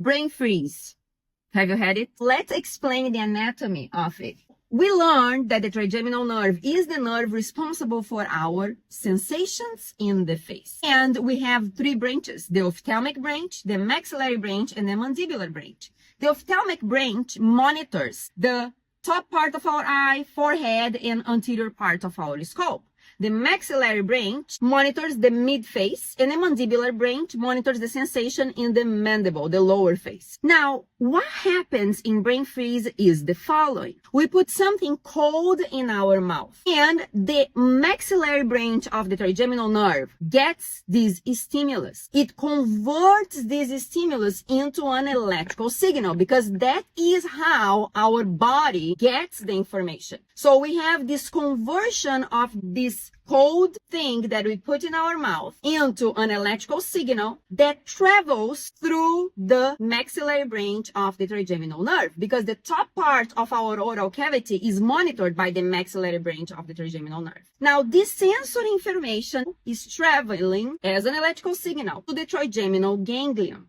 Brain freeze. Have you had it? Let's explain the anatomy of it. We learned that the trigeminal nerve is the nerve responsible for our sensations in the face. And we have three branches: the ophthalmic branch, the maxillary branch, and the mandibular branch. The ophthalmic branch monitors the top part of our eye, forehead, and anterior part of our skull. The maxillary branch monitors the mid-face, and the mandibular branch monitors the sensation in the mandible, the lower face. Now, what happens in brain freeze is the following. We put something cold in our mouth, and the maxillary branch of the trigeminal nerve gets this stimulus. It converts this stimulus into an electrical signal, because that is how our body gets the information. So we have this conversion of this cold thing that we put in our mouth into an electrical signal that travels through the maxillary branch of the trigeminal nerve, because the top part of our oral cavity is monitored by the maxillary branch of the trigeminal nerve. Now, this sensory information is traveling as an electrical signal to the trigeminal ganglion.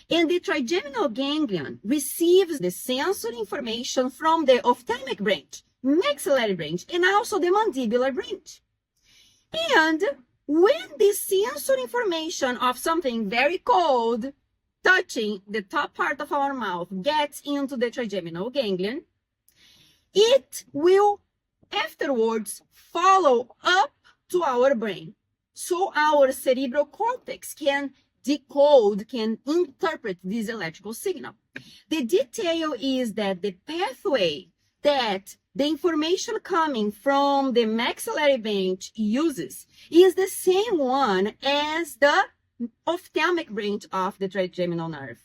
And the trigeminal ganglion receives the sensory information from the ophthalmic branch, maxillary branch, and also the mandibular branch. And when this sensory information of something very cold touching the top part of our mouth gets into the trigeminal ganglion, it will afterwards follow up to our brain. So our cerebral cortex can decode, can interpret this electrical signal. The detail is that the pathway that the information coming from the maxillary branch uses is the same one as the ophthalmic branch of the trigeminal nerve.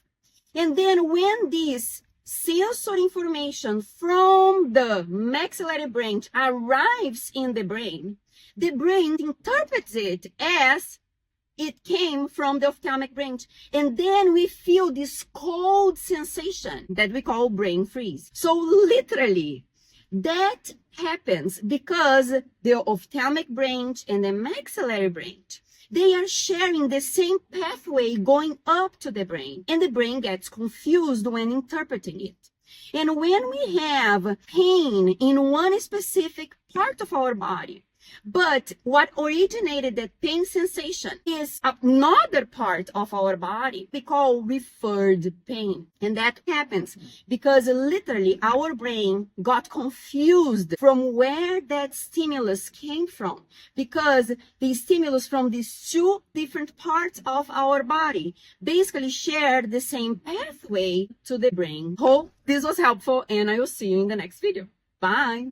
And then when this sensory information from the maxillary branch arrives in the brain interprets it as it came from the ophthalmic branch. And then we feel this cold sensation that we call brain freeze. So literally, that happens because the ophthalmic branch and the maxillary branch, they are sharing the same pathway going up to the brain, and the brain gets confused when interpreting it. And when we have pain in one specific part of our body, but what originated that pain sensation is another part of our body we call referred pain. And that happens because literally our brain got confused from where that stimulus came from, because the stimulus from these two different parts of our body basically shared the same pathway to the brain. Hope this was helpful, and I will see you in the next video. Bye!